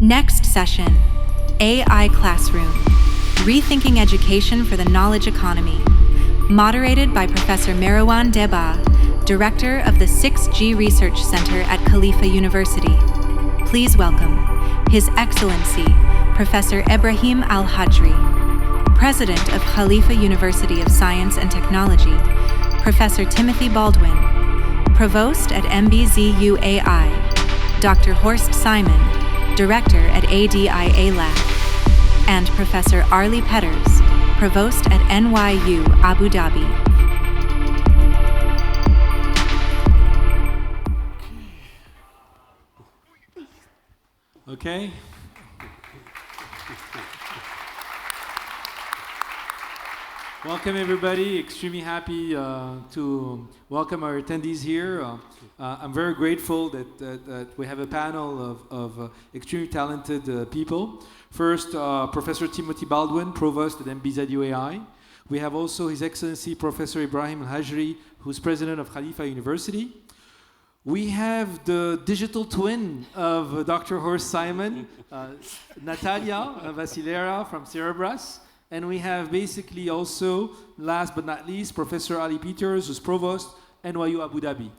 Next session, AI Classroom, Rethinking Education for the Knowledge Economy, moderated by Professor Marwan Deba, Director of the 6G Research Center at Khalifa University. Please welcome His Excellency, Professor Ibrahim Al-Hajri, President of Khalifa University of Science and Technology, Professor Timothy Baldwin, Provost at MBZUAI, Dr. Horst Simon, Director at ADIA Lab, and Professor Arlie Petters, Provost at NYU Abu Dhabi. Okay. Welcome everybody. Extremely happy to welcome our attendees here. I'm very grateful that we have a panel of extremely talented people. First, Professor Timothy Baldwin, Provost at MBZUAI. We have also His Excellency Professor Ibrahim Al-Hajri, who's President of Khalifa University. We have the digital twin of Dr. Horst Simon, Natalia Vasilera from Cerebras. And we have basically also, last but not least, Professor Ali Peters, who's Provost, NYU Abu Dhabi.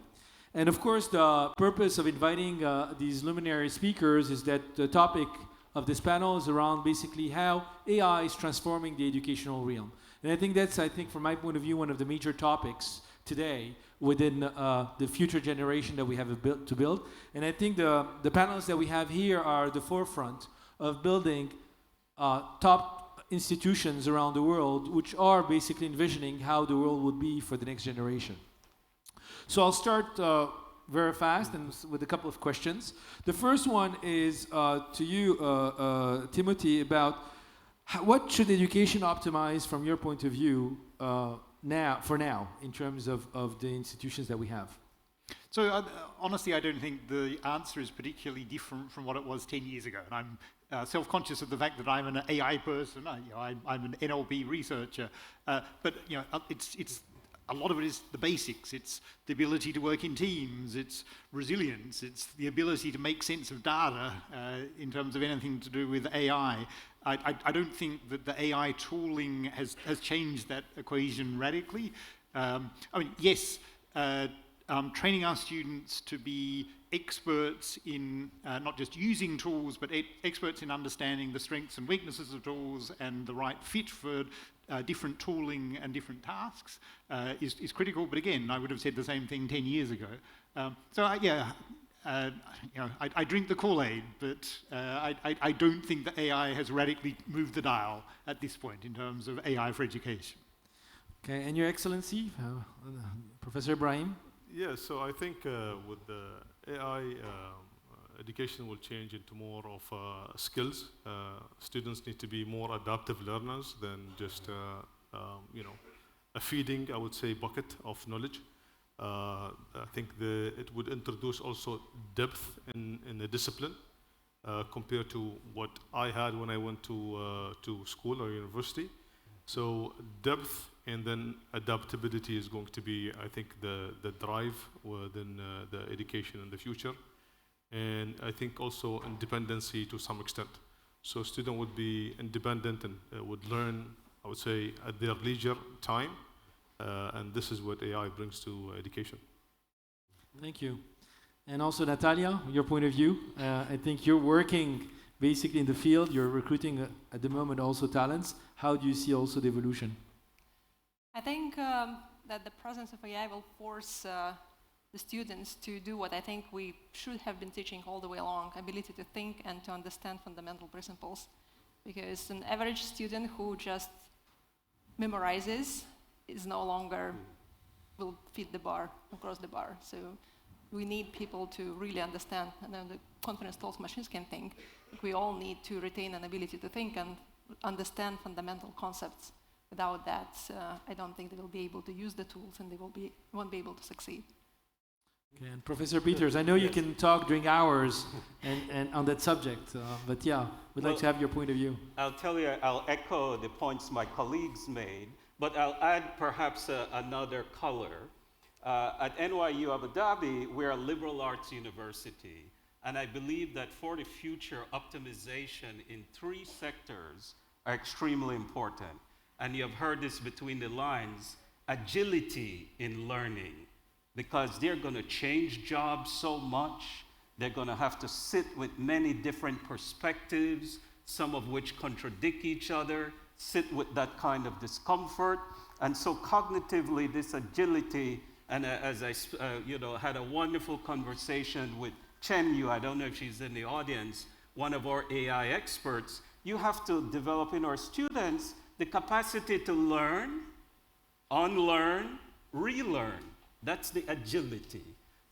And of course, the purpose of inviting these luminary speakers is that the topic of this panel is around basically how AI is transforming the educational realm. And I think that's, from my point of view, one of the major topics today within the future generation that we have to build. And I think the panels that we have here are the forefront of building top institutions around the world, which are basically envisioning how the world would be for the next generation. So I'll start very fast and with a couple of questions. The first one is to you, Timothy, about what should education optimize from your point of view now, in terms of the institutions that we have? So honestly, I don't think the answer is particularly different from what it was 10 years ago. And I'm self-conscious of the fact that I'm an AI person. I'm an NLP researcher. But it's a lot of it is the basics. It's the ability to work in teams. It's resilience. It's the ability to make sense of data in terms of anything to do with AI. I don't think that the AI tooling has changed that equation radically. Yes. Training our students to be experts in not just using tools, but experts in understanding the strengths and weaknesses of tools and the right fit for different tooling and different tasks is critical. But again, I would have said the same thing 10 years ago. I drink the Kool-Aid, but I don't think that AI has radically moved the dial at this point in terms of AI for education. Okay, and Your Excellency, Professor Ibrahim? Yeah, so I think with the AI, education will change into more of skills. Students need to be more adaptive learners than just, a feeding, I would say, bucket of knowledge. I think it would introduce also depth in the discipline compared to what I had when I went to school or university. So depth and then adaptability is going to be, I think, the drive within the education in the future. And I think also independency to some extent. So student would be independent and would learn, I would say, at their leisure time. And this is what AI brings to education. Thank you. And also, Natalia, your point of view. I think you're working basically in the field. You're recruiting at the moment also talents. How do you see also the evolution? I think that the presence of AI will force the students to do what I think we should have been teaching all the way along, ability to think and to understand fundamental principles. Because an average student who just memorizes is no longer will fit the bar, across the bar. So we need people to really understand, and then the confidence tools machines can think. We all need to retain an ability to think and understand fundamental concepts. Without that, I don't think they will be able to use the tools and they won't be able to succeed. Okay, and Professor Peters, I know you can talk during hours and on that subject, but yeah, we'd like to have your point of view. I'll tell you, I'll echo the points my colleagues made, but I'll add perhaps another color. At NYU Abu Dhabi, we're a liberal arts university. And I believe that for the future, optimization in 3 sectors are extremely important. And you have heard this between the lines, agility in learning, because they're going to change jobs so much. They're going to have to sit with many different perspectives, some of which contradict each other, sit with that kind of discomfort. And so cognitively, this agility, and as I had a wonderful conversation with Chen Yu, I don't know if she's in the audience, one of our AI experts, you have to develop in our students the capacity to learn, unlearn, relearn. That's the agility.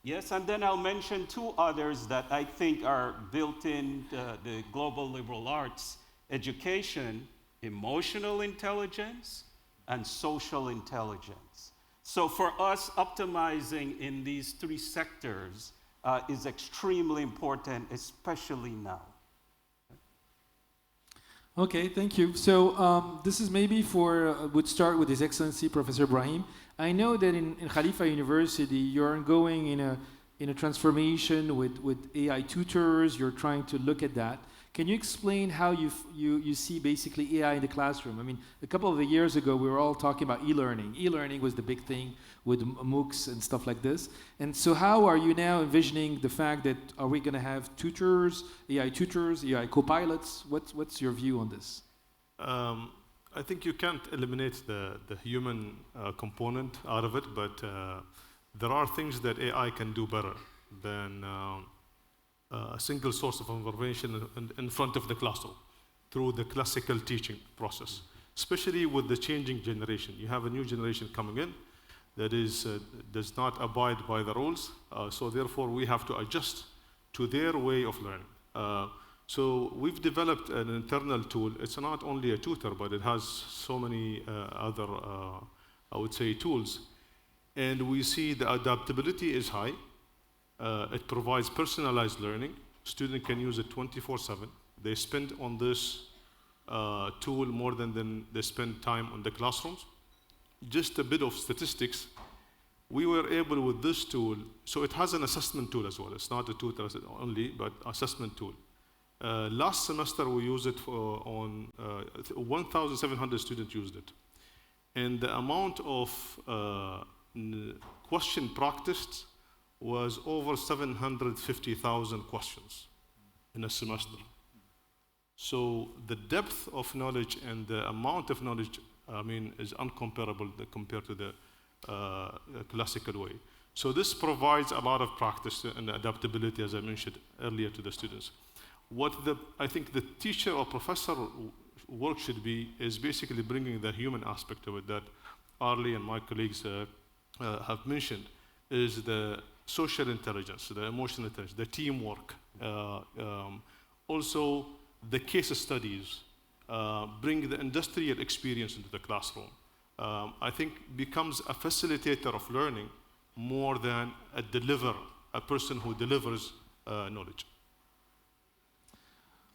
Yes, and then I'll mention 2 others that I think are built in the global liberal arts education: emotional intelligence and social intelligence. So for us, optimizing in these 3 sectors is extremely important, especially now. Okay, thank you. So this is maybe would start with His Excellency Professor Ibrahim. I know that in Khalifa University, you're ongoing in a transformation with AI tutors. You're trying to look at that. Can you explain how you see basically AI in the classroom? I mean, a couple of years ago, we were all talking about e-learning. E-learning was the big thing with MOOCs and stuff like this. And so how are you now envisioning the fact that are we going to have tutors, AI co-pilots? What's your view on this? I think you can't eliminate the human component out of it, but there are things that AI can do better than a single source of information in front of the classroom through the classical teaching process, especially with the changing generation. You have a new generation coming in that does not abide by the rules, so therefore we have to adjust to their way of learning. So we've developed an internal tool. It's not only a tutor, but it has so many other, I would say, tools. And we see the adaptability is high. It provides personalized learning. Students can use it 24/7. They spend on this tool more than they spend time on the classrooms. Just a bit of statistics. We were able with this tool, so it has an assessment tool as well. It's not a tutor only, but assessment tool. Last semester we used it on 1,700 students used it. And the amount of question practiced was over 750,000 questions in a semester. So the depth of knowledge and the amount of knowledge, I mean, is incomparable compared to the classical way. So this provides a lot of practice and adaptability, as I mentioned earlier, to the students. What I think the teacher or professor work should be is basically bringing the human aspect of it that Arlie and my colleagues have mentioned, is the social intelligence, the emotional intelligence, the teamwork. Also, the case studies, bring the industrial experience into the classroom. I think becomes a facilitator of learning more than a person who delivers knowledge.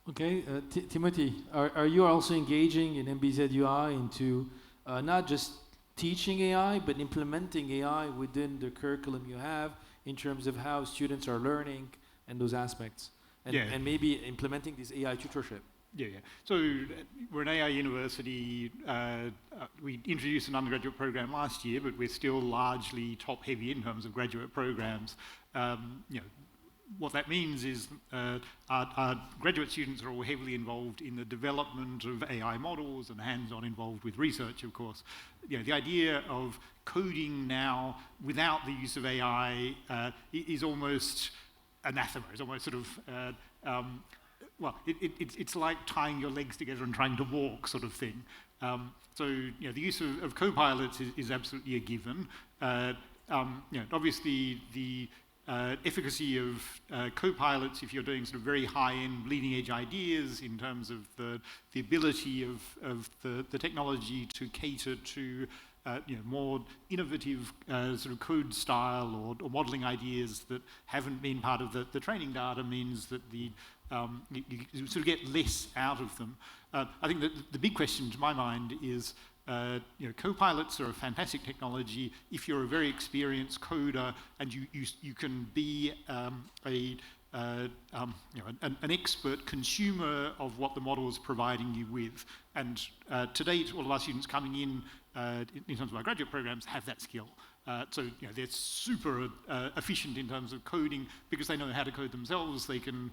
Okay, Timothy, are you also engaging in MBZUI into not just teaching AI, but implementing AI within the curriculum you have in terms of how students are learning and those aspects? And maybe implementing this AI tutorship? Yeah. So we're an AI university. We introduced an undergraduate program last year, but we're still largely top-heavy in terms of graduate programs. What that means is our graduate students are all heavily involved in the development of AI models and hands-on involved with research, of course. The idea of coding now without the use of AI is almost anathema. It's almost sort of, it's like tying your legs together and trying to walk, sort of thing. So the use of co-pilots is absolutely a given. Obviously the efficacy of co-pilots, if you're doing sort of very high-end, bleeding-edge ideas in terms of the ability of the technology to cater to more innovative sort of code style or modeling ideas that haven't been part of the training data, means that you sort of get less out of them. I think that the big question to my mind is, co-pilots are a fantastic technology if you're a very experienced coder and you can be an expert consumer of what the model is providing you with. And to date, all of our students coming in terms of our graduate programs have that skill. So they're super efficient in terms of coding because they know how to code themselves. They can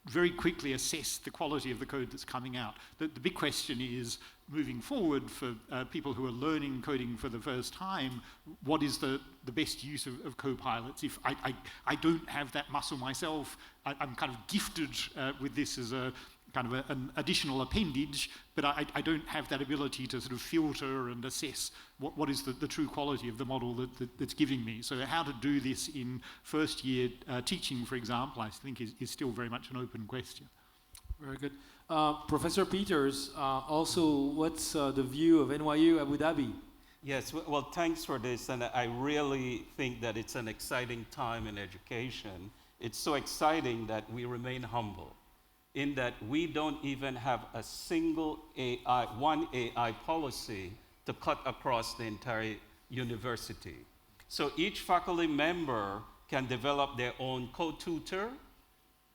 very quickly assess the quality of the code that's coming out. The big question is, moving forward for people who are learning coding for the first time, what is the best use of co-pilots? If I don't have that muscle myself, I'm kind of gifted with this as a kind of an additional appendage, but I don't have that ability to sort of filter and assess what is the true quality of the model that's giving me. So how to do this in first year teaching, for example, I think is still very much an open question. Very good. Professor Peters, also, what's the view of NYU Abu Dhabi? Yes, well, thanks for this, and I really think that it's an exciting time in education. It's so exciting that we remain humble, in that we don't even have a single one AI policy to cut across the entire university. So each faculty member can develop their own co-tutor.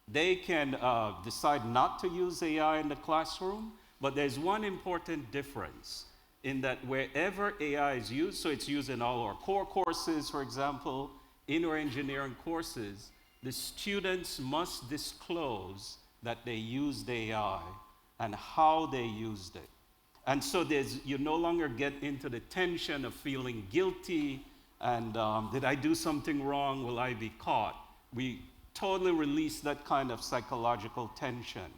They can decide not to use AI in the classroom, but there's one important difference in that wherever AI is used, so it's used in all our core courses, for example, in our engineering courses, the students must disclose that they used AI and how they used it. And so you no longer get into the tension of feeling guilty and did I do something wrong, will I be caught? We totally release that kind of psychological tension.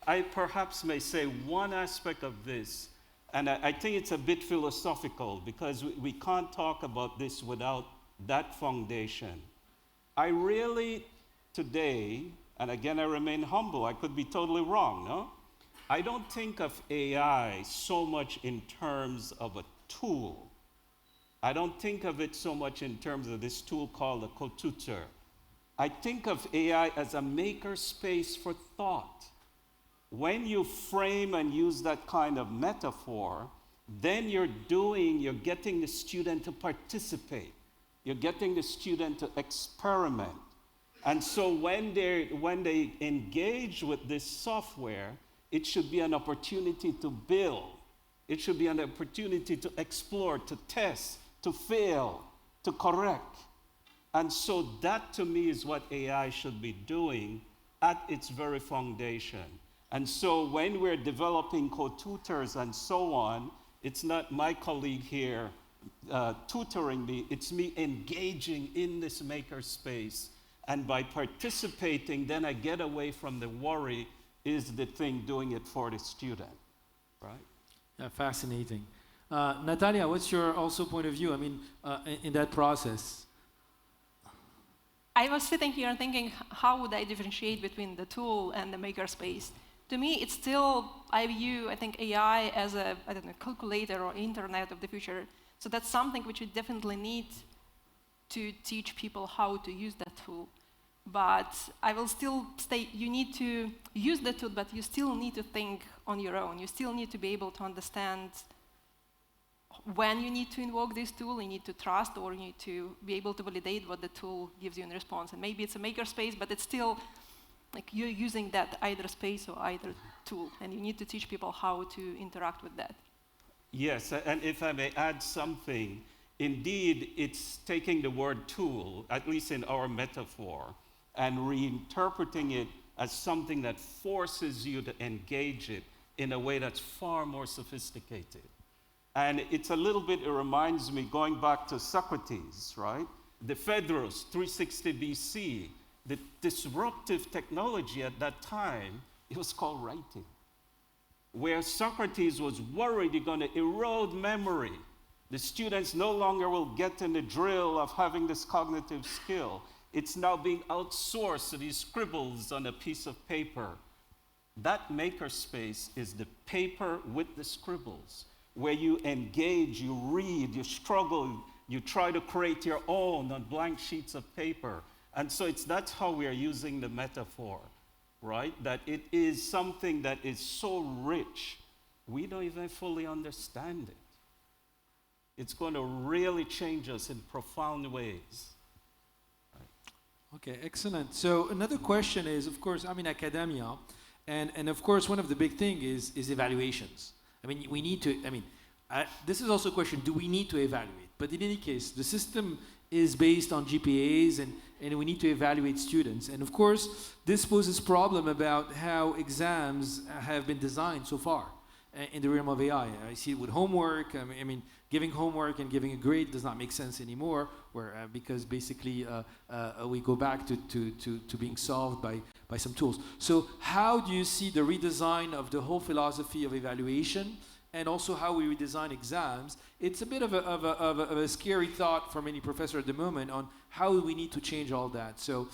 I perhaps may say one aspect of this, and I think it's a bit philosophical because we can't talk about this without that foundation. I really, today, and again I remain humble, I could be totally wrong, no? I don't think of AI so much in terms of a tool. I don't think of it so much in terms of this tool called a co-tutor. I think of AI as a maker space for thought. When you frame and use that kind of metaphor, then you're getting the student to participate. You're getting the student to experiment. And so when they engage with this software, it should be an opportunity to build. It should be an opportunity to explore, to test, to fail, to correct. And so that to me is what AI should be doing at its very foundation. And so when we're developing co-tutors and so on, it's not my colleague here tutoring me, it's me engaging in this maker space. And by participating, then I get away from the worry, is the thing doing it for the student, right? Yeah, fascinating. Natalia, what's your also point of view, in that process? I was sitting here and thinking, how would I differentiate between the tool and the makerspace? To me, it's still, I think, AI as a, calculator or internet of the future. So that's something which we definitely need to teach people how to use that tool. But I will still state, you need to use the tool, but you still need to think on your own. You still need to be able to understand when you need to invoke this tool, you need to trust, or you need to be able to validate what the tool gives you in response. And maybe it's a makerspace, but it's still like you're using that either space or either tool, and you need to teach people how to interact with that. Yes, and if I may add something, indeed, it's taking the word tool, at least in our metaphor, and reinterpreting it as something that forces you to engage it in a way that's far more sophisticated. And it's a little bit, it reminds me, going back to Socrates, right? The Phaedrus, 360 BC, the disruptive technology at that time, it was called writing. Where Socrates was worried you're going to erode memory. The students no longer will get in the drill of having this cognitive skill. It's now being outsourced to these scribbles on a piece of paper. That makerspace is the paper with the scribbles, where you engage, you read, you struggle, you try to create your own on blank sheets of paper. And so that's how we are using the metaphor, right? That it is something that is so rich, we don't even fully understand it. It's going to really change us in profound ways. Okay, excellent. So another question is, of course, I'm in academia, and of course, one of the big thing is evaluations. I mean, we need to. I mean, this is also a question: do we need to evaluate? But in any case, the system is based on GPAs, and we need to evaluate students. And of course, this poses problem about how exams have been designed so far in the realm of AI. I see it with homework. I mean, giving homework and giving a grade does not make sense anymore, where because basically we go back to being solved by some tools. So how do you see the redesign of the whole philosophy of evaluation, and also how we redesign exams? It's a bit of a scary thought for many professors at the moment on how we need to change all that. So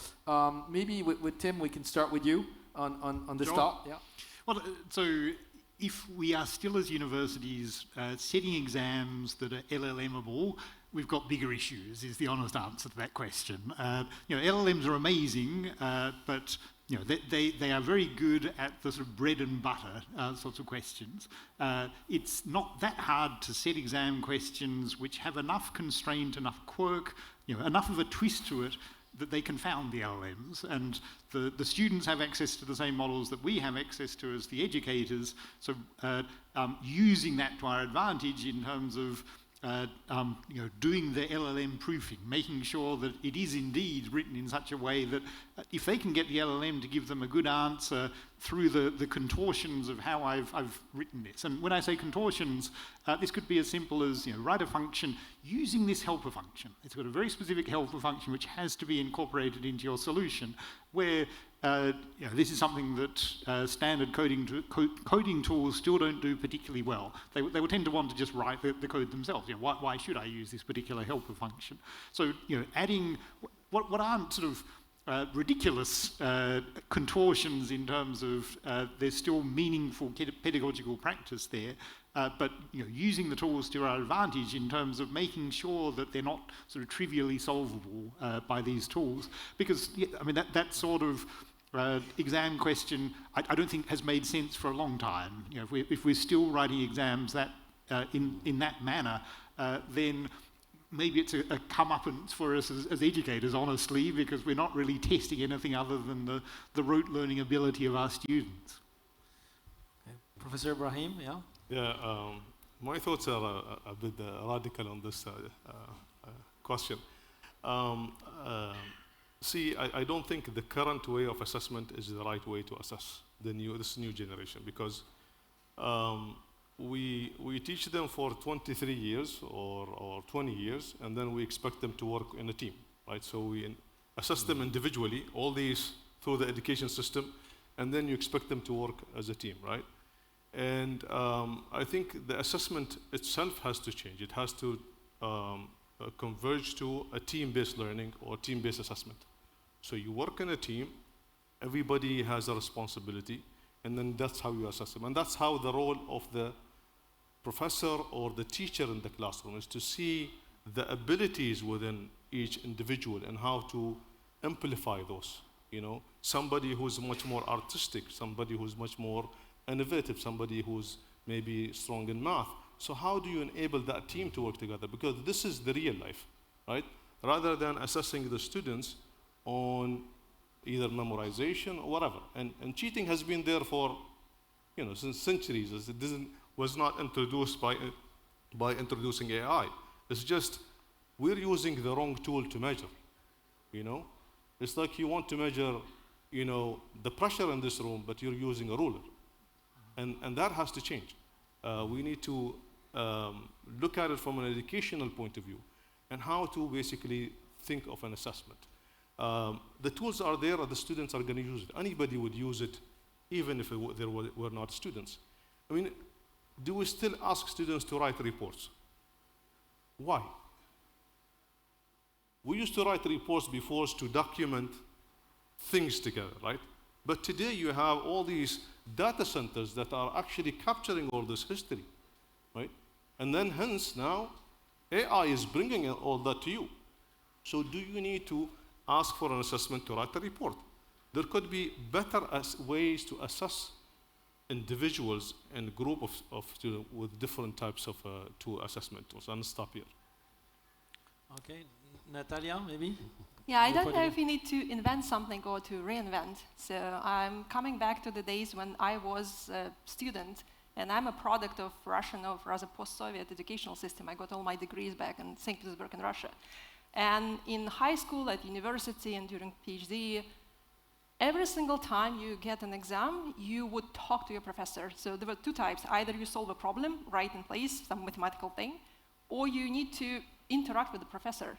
maybe with Tim, we can start with you on this Sure. thought. Yeah. Well, so if we are still as universities setting exams that are LLMable, we've got bigger issues, is the honest answer to that question. LLMs are amazing, but they are very good at the sort of bread and butter sorts of questions. It's not that hard to set exam questions which have enough constraint, enough quirk, enough of a twist to it that they confound the LLMs, and the students have access to the same models that we have access to as the educators, so using that to our advantage in terms of doing the LLM proofing, making sure that it is indeed written in such a way that if they can get the LLM to give them a good answer through the contortions of how I've written this. And when I say contortions, this could be as simple as write a function using this helper function. It's got a very specific helper function which has to be incorporated into your solution, where this is something that standard coding tools still don't do particularly well. They will tend to want to just write the code themselves. Why should I use this particular helper function? So adding what aren't sort of ridiculous contortions in terms of there's still meaningful pedagogical practice there, but using the tools to our advantage in terms of making sure that they're not sort of trivially solvable by these tools. Because I mean that sort of exam question I don't think has made sense for a long time. If we're still writing exams that in that manner, then maybe it's a comeuppance for us as educators, honestly, because we're not really testing anything other than the rote learning ability of our students. Okay. Professor Ibrahim, yeah? Yeah, my thoughts are a bit radical on this question. See, I don't think the current way of assessment is the right way to assess this new generation, because we teach them for 23 years or 20 years, and then we expect them to work in a team, right? So we assess them individually, all these through the education system, and then you expect them to work as a team, right? And I think the assessment itself has to change. It has to converge to a team-based learning or team-based assessment. So you work in a team, everybody has a responsibility, and then that's how you assess them. And that's how the role of the professor or the teacher in the classroom is to see the abilities within each individual and how to amplify those. Somebody who's much more artistic, somebody who's much more innovative, somebody who's maybe strong in math. So how do you enable that team to work together? Because this is the real life, right? Rather than assessing the students on either memorization or whatever. And cheating has been there for, since centuries. It was not introduced by introducing AI. It's just we're using the wrong tool to measure, It's like you want to measure, the pressure in this room, but you're using a ruler. And that has to change. We need to look at it from an educational point of view and how to basically think of an assessment. The tools are there, and the students are going to use it. Anybody would use it, even if there were not students. I mean, do we still ask students to write reports? Why? We used to write reports before to document things together, right? But today you have all these data centers that are actually capturing all this history, right? And then hence now, AI is bringing all that to you. So do you need to ask for an assessment to write a report? There could be better ways to assess individuals and group of students with different types of assessment tools. And stop here. Okay, Natalia, maybe? Yeah, I Your don't point know of if we need to invent something or to reinvent. So I'm coming back to the days when I was a student, and I'm a product of Russian, or rather post-Soviet educational system. I got all my degrees back in St. Petersburg in Russia. And in high school, at university, and during PhD, every single time you get an exam, you would talk to your professor. So there were two types. Either you solve a problem right in place, some mathematical thing, or you need to interact with the professor.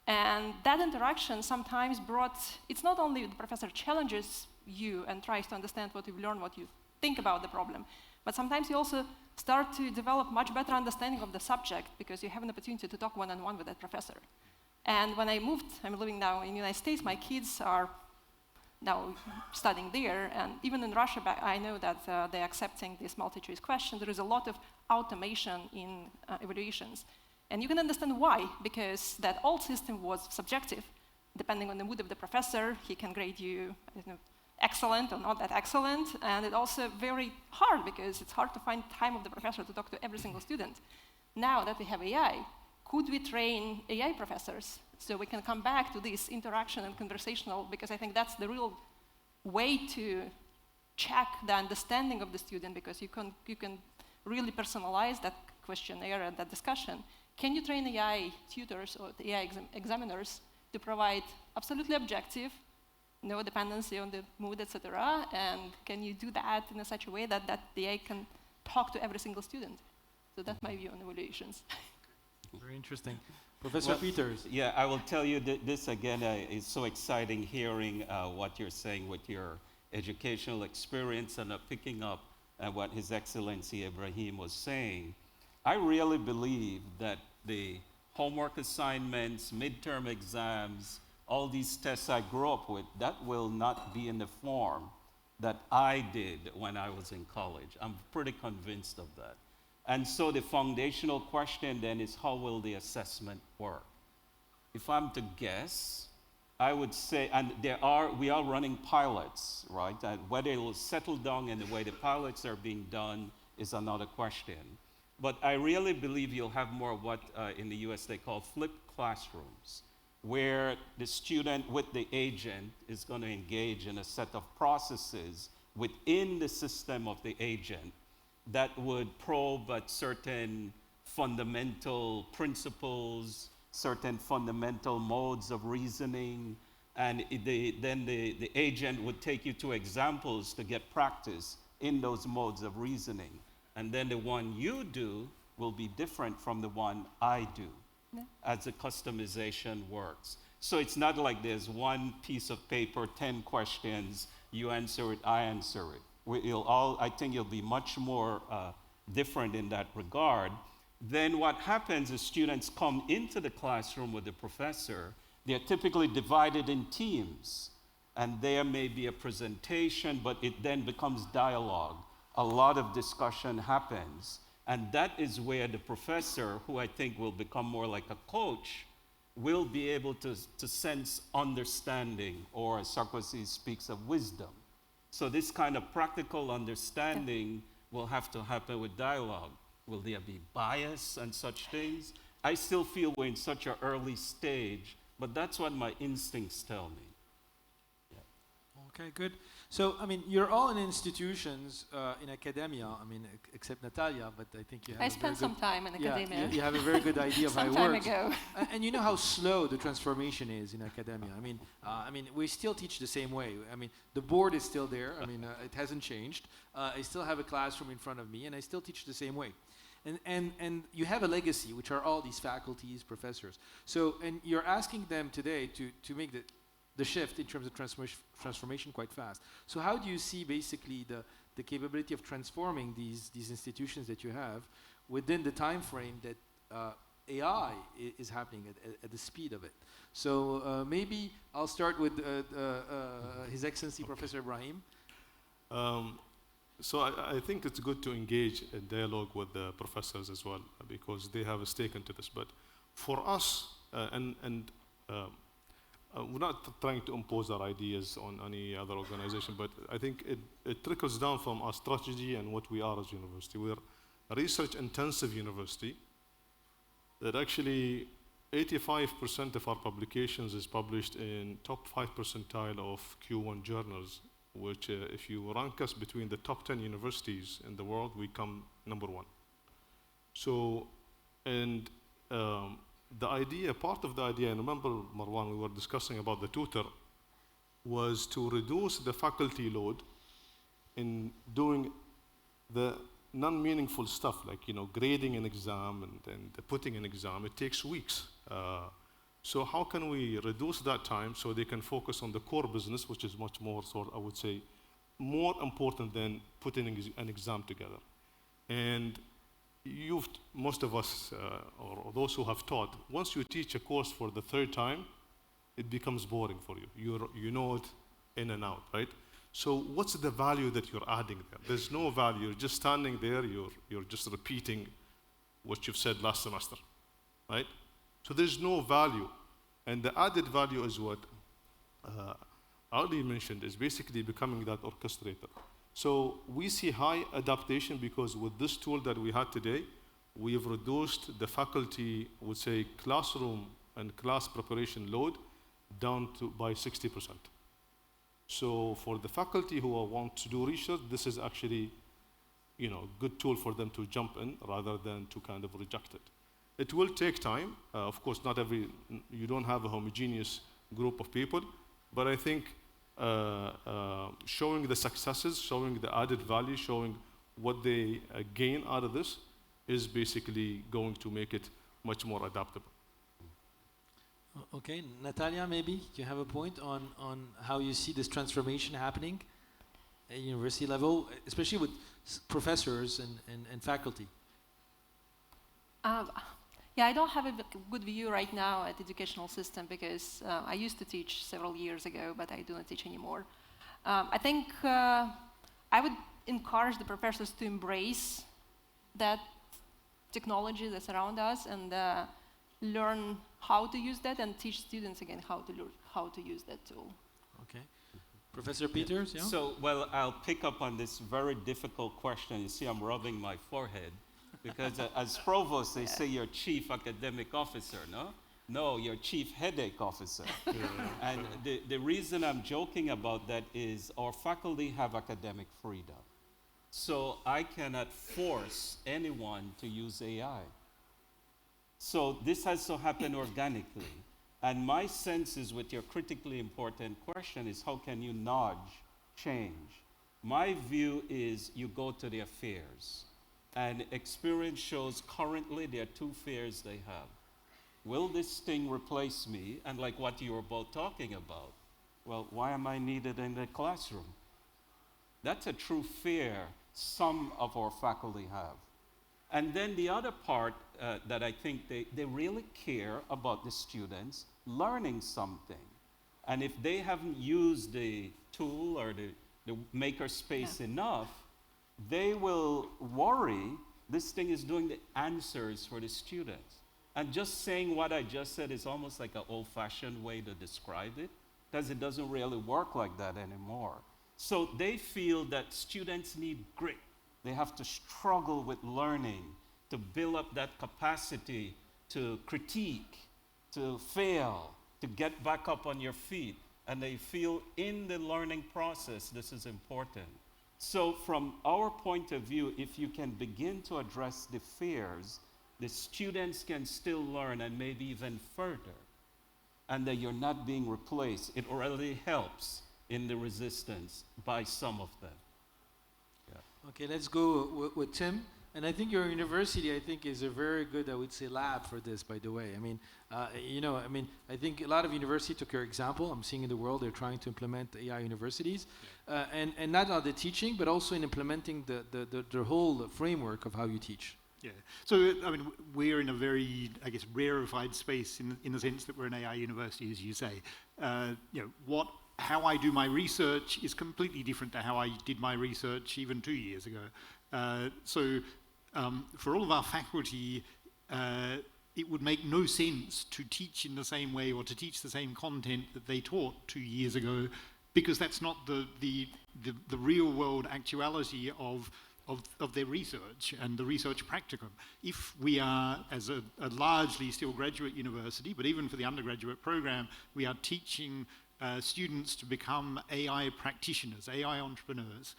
And that interaction sometimes brought, it's not only the professor challenges you and tries to understand what you've learned, what you think about the problem, but sometimes you also start to develop much better understanding of the subject because you have an opportunity to talk one-on-one with that professor. And when I moved, I'm living now in the United States, my kids are now studying there, and even in Russia, I know that they're accepting this multi-choice question. There is a lot of automation in evaluations. And you can understand why, because that old system was subjective. Depending on the mood of the professor, he can grade you, excellent or not that excellent, and it's also very hard because it's hard to find time of the professor to talk to every single student. Now that we have AI, could we train AI professors so we can come back to this interaction and conversational, because I think that's the real way to check the understanding of the student, because you can really personalize that questionnaire and that discussion. Can you train AI tutors or AI examiners to provide absolutely objective, no dependency on the mood, etc., and can you do that in such a way that the AI can talk to every single student? So that's my view on evaluations. Very interesting. Professor Peters. Yeah, I will tell you that this again is so exciting hearing what you're saying with your educational experience and picking up what His Excellency Ibrahim was saying. I really believe that the homework assignments, midterm exams, all these tests I grew up with, that will not be in the form that I did when I was in college. I'm pretty convinced of that. And so the foundational question then is, how will the assessment work? If I'm to guess, I would say, and we are running pilots, right? And whether it will settle down in the way the pilots are being done is another question. But I really believe you'll have more of what in the US they call flipped classrooms, where the student with the agent is going to engage in a set of processes within the system of the agent that would probe at certain fundamental principles, certain fundamental modes of reasoning, and then the agent would take you to examples to get practice in those modes of reasoning. And then the one you do will be different from the one I do, as the customization works. So it's not like there's one piece of paper, 10 questions, you answer it, I answer it. I think you'll be much more different in that regard. Then what happens is students come into the classroom with the professor. They're typically divided in teams, and there may be a presentation, but it then becomes dialogue. A lot of discussion happens, and that is where the professor, who I think will become more like a coach, will be able to sense understanding, or as Sarkozy speaks of wisdom. So this kind of practical understanding will have to happen with dialogue. Will there be bias and such things? I still feel we're in such an early stage, but that's what my instincts tell me. Okay, good. So, I mean, you're all in institutions in academia, I mean, except Natalia, but I think you have I spent some time in academia. You have a very good idea of how it Some time works. ago. And you know how slow the transformation is in academia. I mean, we still teach the same way. I mean, the board is still there. I mean, it hasn't changed. I still have a classroom in front of me, and I still teach the same way. And you have a legacy, which are all these faculties, professors. So, and you're asking them today to make the shift in terms of transformation quite fast. So how do you see basically the capability of transforming these institutions that you have within the time frame that AI is happening at the speed of it? So maybe I'll start with His Excellency Professor Ibrahim. So I think it's good to engage in dialogue with the professors as well, because they have a stake into this. But for us, we're not trying to impose our ideas on any other organization, but I think it trickles down from our strategy and what we are as a university. We're a research-intensive university that actually 85% of our publications is published in top 5 percentile of Q1 journals, which if you rank us between the top 10 universities in the world, we come number 1. So, and the idea, part of the idea, and remember, Marwan, we were discussing about the tutor, was to reduce the faculty load in doing the non-meaningful stuff, like grading an exam and putting an exam. It takes weeks. So how can we reduce that time so they can focus on the core business, which is much more, I would say, more important than putting an exam together. And most of us, or those who have taught, once you teach a course for the 3rd time, it becomes boring for you. You know it in and out, right? So what's the value that you're adding there? There's no value. You're just standing there. You're just repeating what you've said last semester, right? So there's no value. And the added value is what Ali mentioned, is basically becoming that orchestrator. So we see high adaptation because with this tool that we had today, we have reduced the faculty, would say, classroom and class preparation load down by 60%. So for the faculty who want to do research, this is actually, a good tool for them to jump in rather than to kind of reject it. It will take time. Of course, you don't have a homogeneous group of people, but I think showing the successes, showing the added value, showing what they gain out of this is basically going to make it much more adaptable. Okay, Natalia, maybe you have a point on how you see this transformation happening at university level, especially with professors and faculty. Yeah, I don't have a good view right now at the educational system because I used to teach several years ago, but I do not teach anymore. I think I would encourage the professors to embrace that technology that's around us and learn how to use that and teach students again how to use that tool. Okay. Professor Peters, yeah? So, well, I'll pick up on this very difficult question. You see, I'm rubbing my forehead. Because as provost, they say you're chief academic officer, no? No, you're chief headache officer. And the reason I'm joking about that is our faculty have academic freedom. So I cannot force anyone to use AI. So this has to happen organically. And my sense is with your critically important question is how can you nudge change? My view is you go to their fears. And experience shows currently there are 2 fears they have. Will this thing replace me? And like what you were both talking about, well, why am I needed in the classroom? That's a true fear some of our faculty have. And then the other part that I think they really care about the students learning something. And if they haven't used the tool or the makerspace enough, they will worry this thing is doing the answers for the students. And just saying what I just said is almost like an old-fashioned way to describe it, because it doesn't really work like that anymore. So they feel that students need grit. They have to struggle with learning to build up that capacity to critique, to fail, to get back up on your feet. And they feel in the learning process, this is important. So from our point of view, if you can begin to address the fears, the students can still learn and maybe even further. And that you're not being replaced. It already helps in the resistance by some of them. Yeah. Okay, let's go with Tim. And I think your university, I think, is a very good, I would say, lab for this, by the way. I mean, I think a lot of universities took your example. I'm seeing in the world, they're trying to implement AI universities. Yeah. And not only the teaching, but also in implementing the whole framework of how you teach. Yeah. So, I mean, we're in a very, I guess, rarefied space in the sense that we're an AI university, as you say. How I do my research is completely different to how I did my research even 2 years ago. For all of our faculty, it would make no sense to teach in the same way or to teach the same content that they taught 2 years ago, because that's not the real world actuality of of their research and the research practicum. If we are, as a largely still graduate university, but even for the undergraduate program, we are teaching students to become AI practitioners, AI entrepreneurs.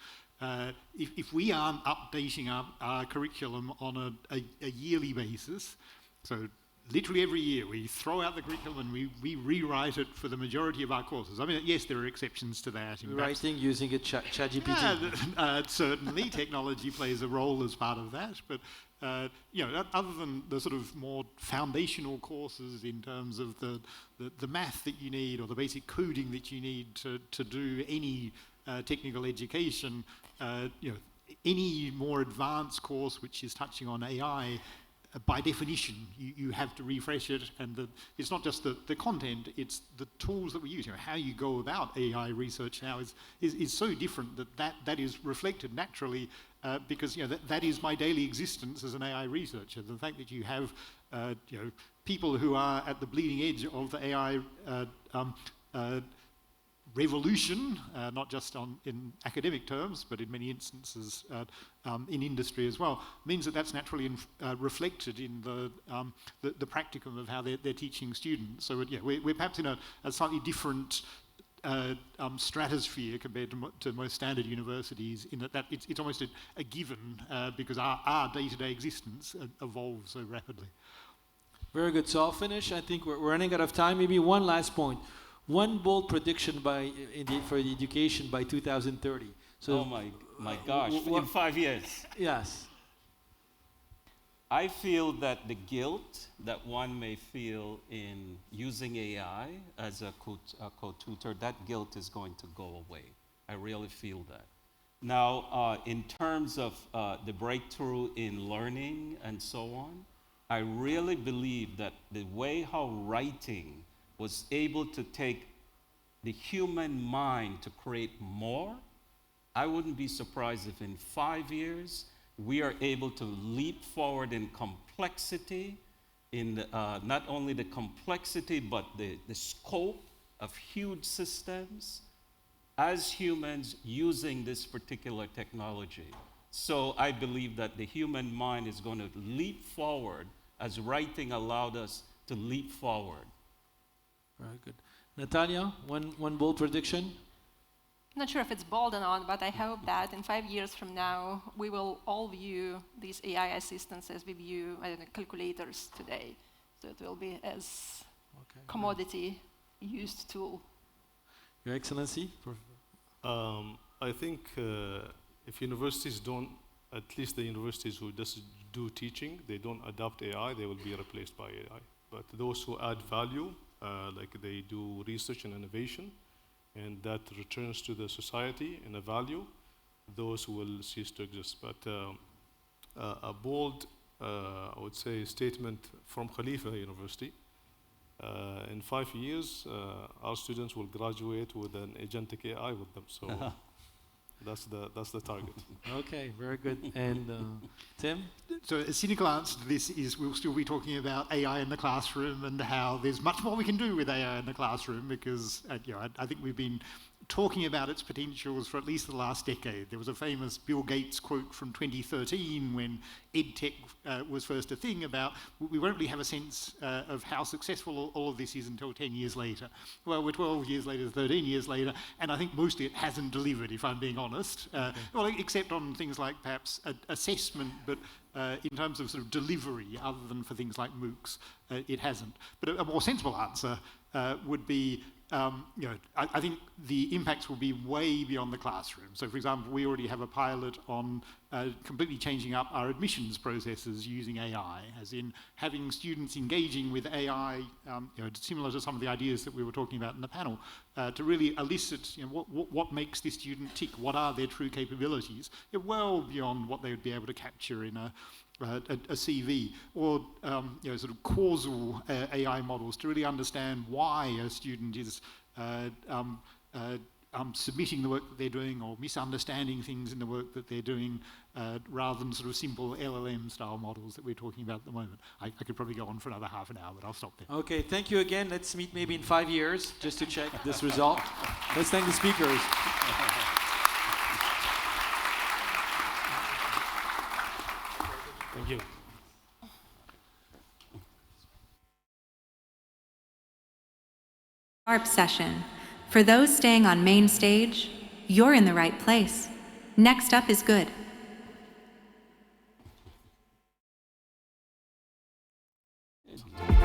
If we aren't updating our curriculum on a yearly basis, so literally every year we throw out the curriculum and we rewrite it for the majority of our courses. I mean, yes, there are exceptions to that. Writing using a ChatGPT. Yeah, certainly technology plays a role as part of that, but other than the sort of more foundational courses in terms of the math that you need or the basic coding that you need to do any technical education, any more advanced course which is touching on AI, by definition, you have to refresh it, and it's not just the content, it's the tools that we use. How you go about AI research now is so different that is reflected naturally because that is my daily existence as an AI researcher. The fact that you have people who are at the bleeding edge of the AI revolution, not just in academic terms, but in many instances in industry as well, means that's naturally reflected in the practicum of how they're teaching students. So we're perhaps in a slightly different stratosphere compared to most standard universities, in that it's almost a given because our day-to-day existence evolves so rapidly. Very good. So I'll finish. I think we're running out of time. Maybe one last point. One bold prediction for the education by 2030. So, oh my gosh! In 5 years. Yes. I feel that the guilt that one may feel in using AI as a co-tutor, that guilt is going to go away. I really feel that. Now, in terms of the breakthrough in learning and so on, I really believe that the way how writing was able to take the human mind to create more, I wouldn't be surprised if in 5 years we are able to leap forward in complexity, in not only the complexity, but the scope of huge systems as humans using this particular technology. So I believe that the human mind is going to leap forward as writing allowed us to leap forward. Very good. Natalia, one bold prediction? Not sure if it's bold or not, but I hope that in 5 years from now, we will all view these AI assistants as we view calculators today. So it will be as commodity used tool. Your Excellency? I think if universities don't, at least the universities who just do teaching, they don't adopt AI, they will be replaced by AI. But those who add value, like they do research and innovation, and that returns to the society in a value, those will cease to exist. But a bold, I would say, statement from Khalifa University, in 5 years, our students will graduate with an agentic AI with them. So that's the target. Okay, very good. And Tim? So a cynical answer to this is we'll still be talking about AI in the classroom and how there's much more we can do with AI in the classroom because I think we've been talking about its potentials for at least the last decade. There was a famous Bill Gates quote from 2013 when EdTech was first a thing about we won't really have a sense of how successful all of this is until 10 years later. Well, we're 12 years later, 13 years later, and I think mostly it hasn't delivered, if I'm being honest. Well, except on things like perhaps assessment, but in terms of sort of delivery, other than for things like MOOCs, it hasn't. But a more sensible answer would be I think the impacts will be way beyond the classroom. So, for example, we already have a pilot on completely changing up our admissions processes using AI, as in having students engaging with AI, similar to some of the ideas that we were talking about in the panel, to really elicit what makes this student tick, what are their true capabilities, well beyond what they would be able to capture in a CV, or sort of causal AI models to really understand why a student is submitting the work that they're doing or misunderstanding things in the work that they're doing, rather than sort of simple LLM-style models that we're talking about at the moment. I could probably go on for another half an hour, but I'll stop there. Okay, thank you again. Let's meet maybe in 5 years just to check this result. Let's thank the speakers. Thank you. Sharp session. For those staying on main stage, you're in the right place. Next up is good. Good.